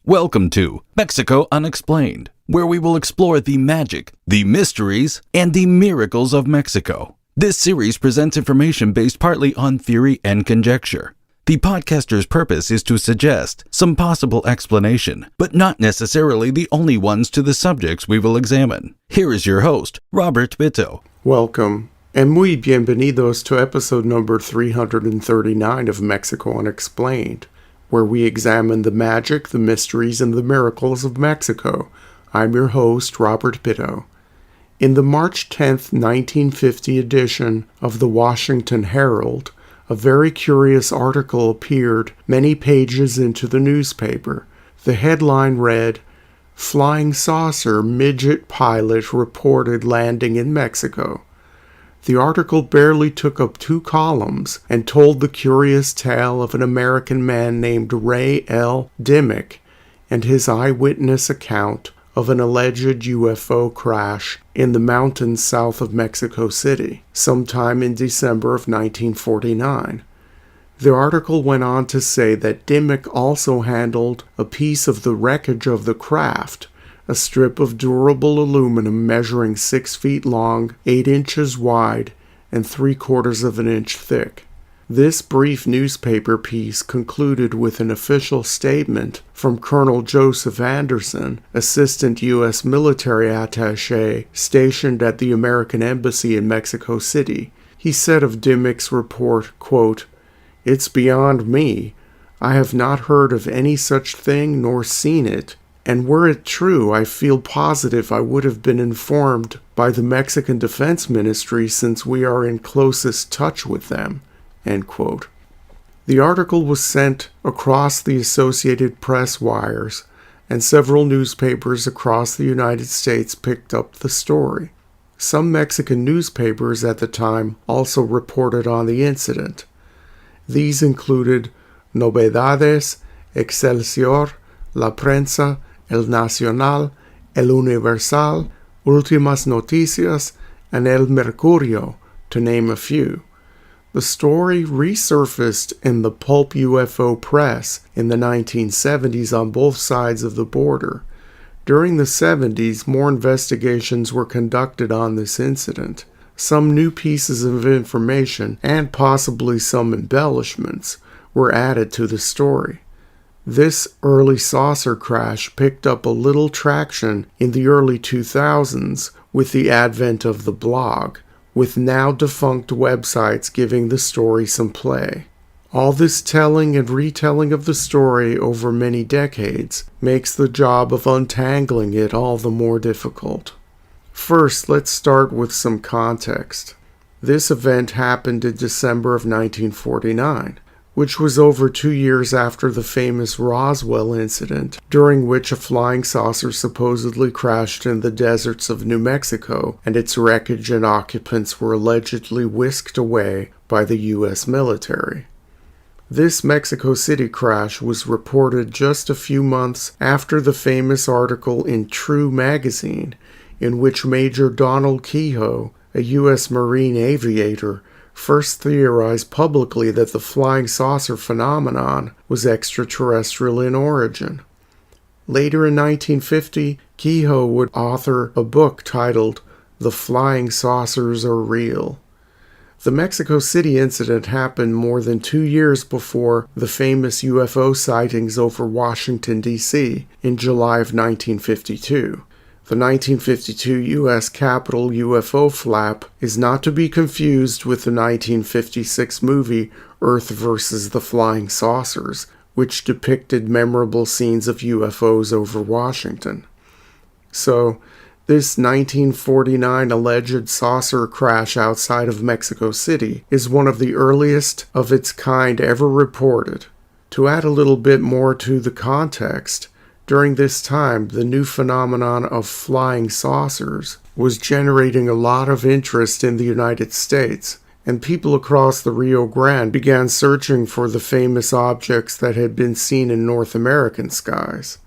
Welcome to Mexico Unexplained, where we will explore the magic, the mysteries, and the miracles of Mexico. This series presents information based partly on theory and conjecture. The podcaster's purpose is to suggest some possible explanation, but not necessarily the only ones to the subjects we will examine. Here is your host, Robert Bitto. Welcome, and muy bienvenidos to episode number 339 of Mexico Unexplained, where we examine the magic, the mysteries, and the miracles of Mexico. I'm your host, Robert Bitto. In the March 10th, 1950 edition of the Washington Herald, a very curious article appeared many pages into the newspaper. The headline read, "Flying Saucer Midget Pilot Reported Landing in Mexico." The article barely took up 2 columns and told the curious tale of an American man named Ray L. Dimmick and his eyewitness account of an alleged UFO crash in the mountains south of Mexico City, sometime in December of 1949. The article went on to say that Dimmick also handled a piece of the wreckage of the craft, a strip of durable aluminum measuring 6 feet long, 8 inches wide, and 3/4 of an inch thick. This brief newspaper piece concluded with an official statement from Colonel Joseph Anderson, Assistant U.S. Military Attaché stationed at the American Embassy in Mexico City. He said of Dimmick's report, quote, "It's beyond me. I have not heard of any such thing nor seen it. And were it true, I feel positive I would have been informed by the Mexican Defense Ministry since we are in closest touch with them." End quote. The article was sent across the Associated Press wires, and several newspapers across the United States picked up the story. Some Mexican newspapers at the time also reported on the incident. These included Novedades, Excelsior, La Prensa, El Nacional, El Universal, Últimas Noticias, and El Mercurio, to name a few. The story resurfaced in the pulp UFO press in the 1970s on both sides of the border. During the 70s, more investigations were conducted on this incident. Some new pieces of information, and possibly some embellishments, were added to the story. This early saucer crash picked up a little traction in the early 2000s with the advent of the blog, with now defunct websites giving the story some play. All this telling and retelling of the story over many decades makes the job of untangling it all the more difficult. First, let's start with some context. This event happened in December of 1949. Which was over 2 years after the famous Roswell incident, during which a flying saucer supposedly crashed in the deserts of New Mexico, and its wreckage and occupants were allegedly whisked away by the U.S. military. This Mexico City crash was reported just a few months after the famous article in True magazine, in which Major Donald Kehoe, a U.S. Marine aviator, first theorized publicly that the flying saucer phenomenon was extraterrestrial in origin. Later in 1950, Kehoe would author a book titled "The Flying Saucers Are Real." The Mexico City incident happened more than 2 years before the famous UFO sightings over Washington, D.C. in July of 1952. The 1952 U.S. Capitol UFO flap is not to be confused with the 1956 movie Earth vs. the Flying Saucers, which depicted memorable scenes of UFOs over Washington. So, this 1949 alleged saucer crash outside of Mexico City is one of the earliest of its kind ever reported. To add a little bit more to the context, during this time, the new phenomenon of flying saucers was generating a lot of interest in the United States, and people across the Rio Grande began searching for the famous objects that had been seen in North American skies.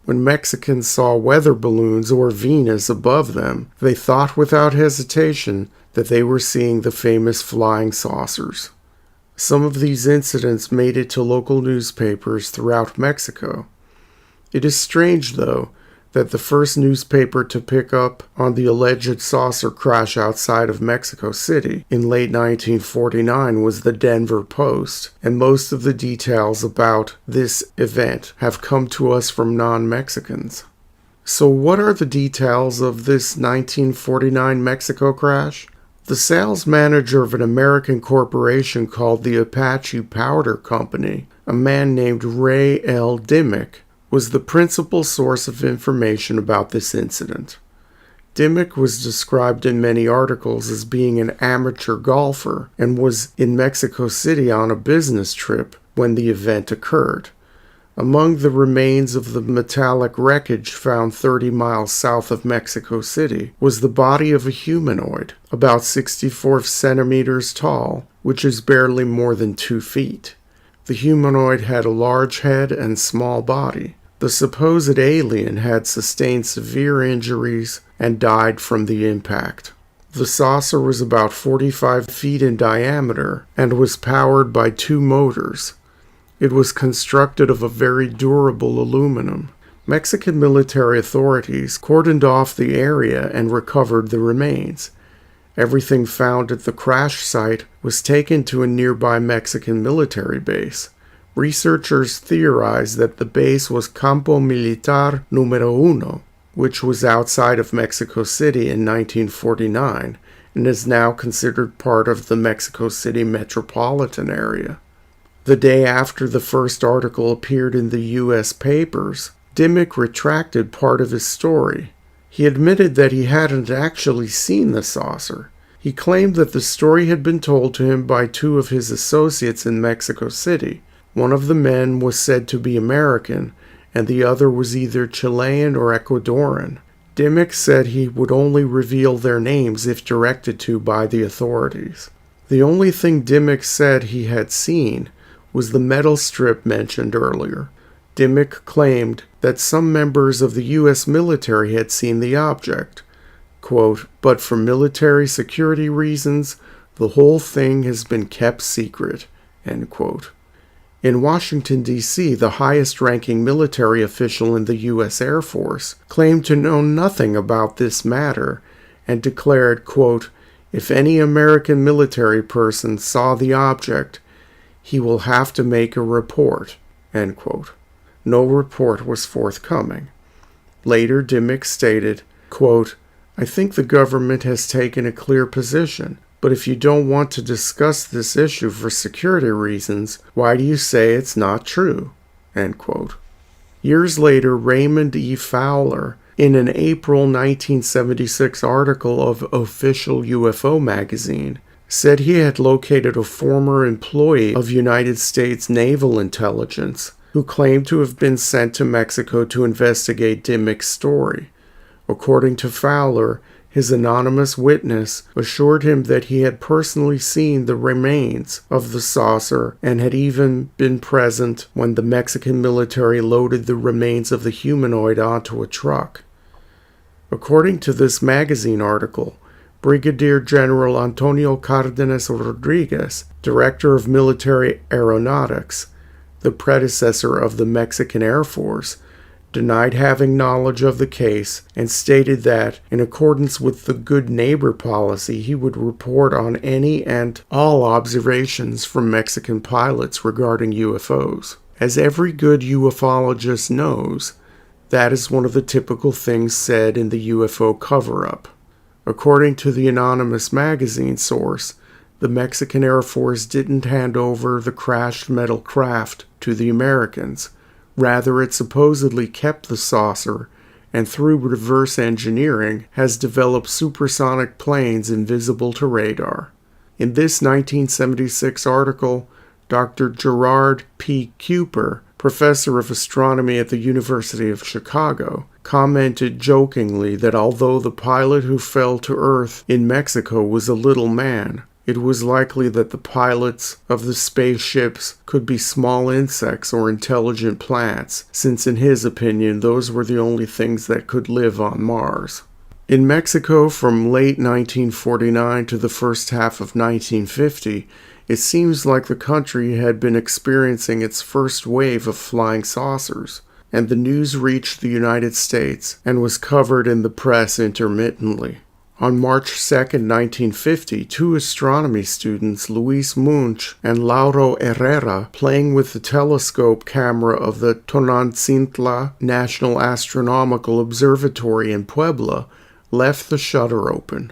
When Mexicans saw weather balloons or Venus above them, they thought without hesitation that they were seeing the famous flying saucers. Some of these incidents made it to local newspapers throughout Mexico. It is strange, though, that the first newspaper to pick up on the alleged saucer crash outside of Mexico City in late 1949 was the Denver Post, and most of the details about this event have come to us from non-Mexicans. So what are the details of this 1949 Mexico crash? The sales manager of an American corporation called the Apache Powder Company, a man named Ray L. Dimmick, was the principal source of information about this incident. Dimmick was described in many articles as being an amateur golfer and was in Mexico City on a business trip when the event occurred. Among the remains of the metallic wreckage found 30 miles south of Mexico City was the body of a humanoid, about 64 centimeters tall, which is barely more than 2 feet. The humanoid had a large head and small body. The supposed alien had sustained severe injuries and died from the impact. The saucer was about 45 feet in diameter and was powered by 2 motors. It was constructed of a very durable aluminum. Mexican military authorities cordoned off the area and recovered the remains. Everything found at the crash site was taken to a nearby Mexican military base. Researchers theorize that the base was Campo Militar Número 1, which was outside of Mexico City in 1949 and is now considered part of the Mexico City metropolitan area. The day after the first article appeared in the U.S. papers, Dimmick retracted part of his story. He admitted that he hadn't actually seen the saucer. He claimed that the story had been told to him by 2 of his associates in Mexico City. One of the men was said to be American, and the other was either Chilean or Ecuadorian. Dimmick said he would only reveal their names if directed to by the authorities. The only thing Dimmick said he had seen was the metal strip mentioned earlier. Dimmick claimed that some members of the U.S. military had seen the object. Quote, "But for military security reasons, the whole thing has been kept secret." End quote. In Washington, D.C., the highest-ranking military official in the U.S. Air Force claimed to know nothing about this matter and declared, quote, "If any American military person saw the object, he will have to make a report." End quote. No report was forthcoming. Later, Dimmick stated, quote, "I think the government has taken a clear position. But if you don't want to discuss this issue for security reasons, why do you say it's not true?" End quote. Years later, Raymond E. Fowler, in an April 1976 article of Official UFO magazine, said he had located a former employee of United States Naval Intelligence who claimed to have been sent to Mexico to investigate Dimmick's story. According to Fowler, his anonymous witness assured him that he had personally seen the remains of the saucer and had even been present when the Mexican military loaded the remains of the humanoid onto a truck. According to this magazine article, Brigadier General Antonio Cardenas Rodriguez, Director of Military Aeronautics, the predecessor of the Mexican Air Force, denied having knowledge of the case and stated that, in accordance with the good neighbor policy, he would report on any and all observations from Mexican pilots regarding UFOs. As every good ufologist knows, that is one of the typical things said in the UFO cover-up. According to the anonymous magazine source, the Mexican Air Force didn't hand over the crashed metal craft to the Americans. Rather, it supposedly kept the saucer and through reverse engineering has developed supersonic planes invisible to radar. In this 1976 article, Dr. Gerard P. Cooper, professor of astronomy at the University of Chicago, commented jokingly that although the pilot who fell to Earth in Mexico was a little man, it was likely that the pilots of the spaceships could be small insects or intelligent plants, since in his opinion those were the only things that could live on Mars. In Mexico from late 1949 to the first half of 1950, it seems like the country had been experiencing its first wave of flying saucers. and the news reached the United States and was covered in the press intermittently. On March 2, 1950, two astronomy students, Luis Munch and Lauro Herrera, playing with the telescope camera of the Tonantzintla National Astronomical Observatory in Puebla, left the shutter open.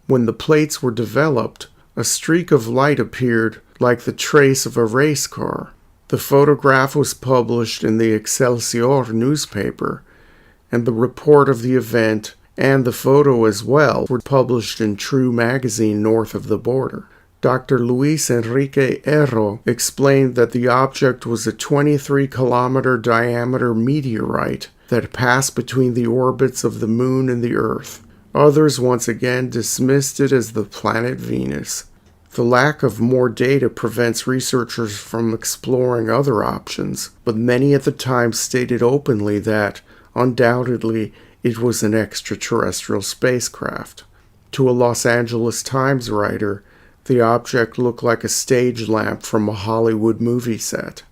When the plates were developed, a streak of light appeared like the trace of a race car. The photograph was published in the Excelsior newspaper, and the report of the event and the photo as well were published in True magazine north of the border. Dr. Luis Enrique Erro explained that the object was a 23-kilometer diameter meteorite that passed between the orbits of the Moon and the Earth. Others once again dismissed it as the planet Venus. The lack of more data prevents researchers from exploring other options, but many at the time stated openly that, undoubtedly, it was an extraterrestrial spacecraft. To a Los Angeles Times writer, the object looked like a stage lamp from a Hollywood movie set.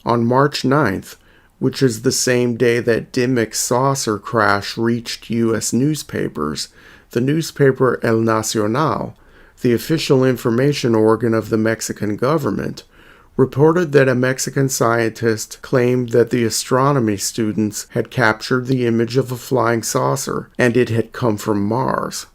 On March 9th, which is the same day that Dimmock's saucer crash reached U.S. newspapers, the newspaper El Nacional, the official information organ of the Mexican government, reported that a Mexican scientist claimed that the astronomy students had captured the image of a flying saucer and it had come from Mars.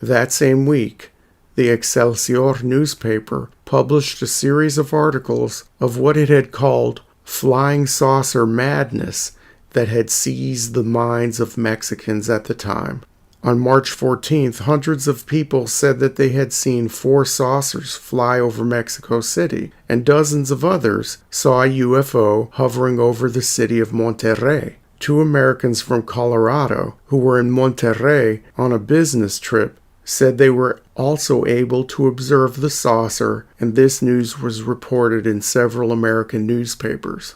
That same week, the Excelsior newspaper published a series of articles of what it had called flying saucer madness that had seized the minds of Mexicans at the time. On March 14th, hundreds of people said that they had seen 4 saucers fly over Mexico City, and dozens of others saw a UFO hovering over the city of Monterrey. 2 Americans from Colorado, who were in Monterrey on a business trip, said they were also able to observe the saucer, and this news was reported in several American newspapers.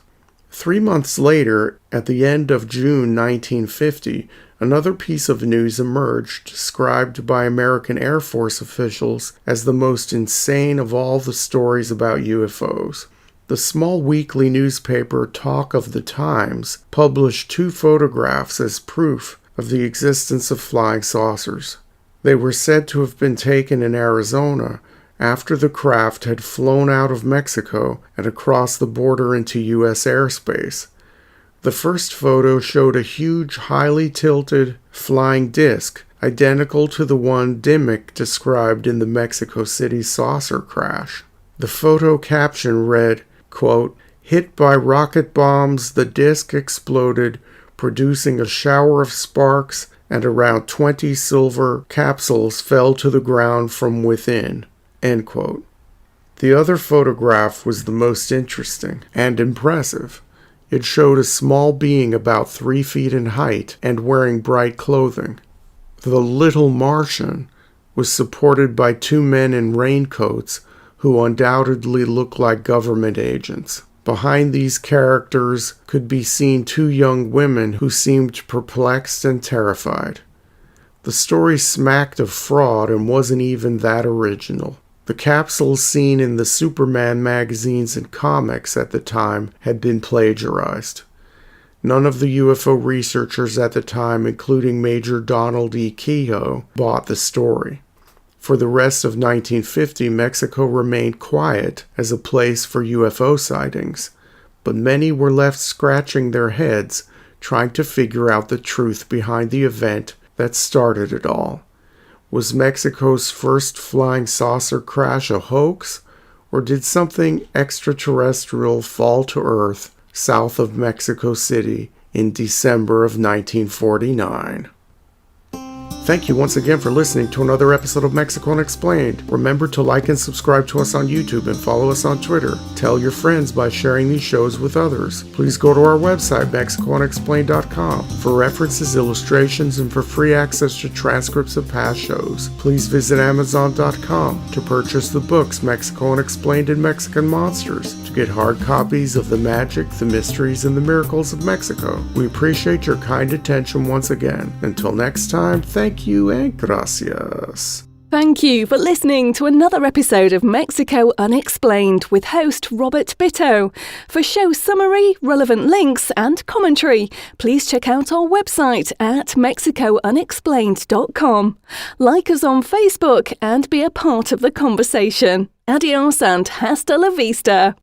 3 months later, at the end of June 1950, another piece of news emerged described by American Air Force officials as the most insane of all the stories about UFOs. The small weekly newspaper Talk of the Times published 2 photographs as proof of the existence of flying saucers. They were said to have been taken in Arizona after the craft had flown out of Mexico and across the border into U.S. airspace. The first photo showed a huge, highly tilted, flying disc, identical to the one Dimmock described in the Mexico City saucer crash. The photo caption read, quote, "Hit by rocket bombs, the disc exploded, producing a shower of sparks, and around 20 silver capsules fell to the ground from within." End quote. The other photograph was the most interesting and impressive. It showed a small being about 3 feet in height and wearing bright clothing. The little Martian was supported by 2 men in raincoats who undoubtedly looked like government agents. Behind these characters could be seen 2 young women who seemed perplexed and terrified. The story smacked of fraud and wasn't even that original. The capsules seen in the Superman magazines and comics at the time had been plagiarized. None of the UFO researchers at the time, including Major Donald E. Kehoe, bought the story. For the rest of 1950, Mexico remained quiet as a place for UFO sightings, but many were left scratching their heads, trying to figure out the truth behind the event that started it all. Was Mexico's first flying saucer crash a hoax, or did something extraterrestrial fall to Earth south of Mexico City in December of 1949? Thank you once again for listening to another episode of Mexico Unexplained. Remember to like and subscribe to us on YouTube and follow us on Twitter. Tell your friends by sharing these shows with others. Please go to our website, MexicoUnexplained.com, for references, illustrations, and for free access to transcripts of past shows. Please visit Amazon.com to purchase the books Mexico Unexplained and Mexican Monsters, to get hard copies of The Magic, the Mysteries, and the Miracles of Mexico. We appreciate your kind attention once again. Until next time, thank you and gracias. Thank you for listening to another episode of Mexico Unexplained with host Robert Bitto. For show summary, relevant links and commentary, please check out our website at mexicounexplained.com. Like us on Facebook and be a part of the conversation. Adios and hasta la vista.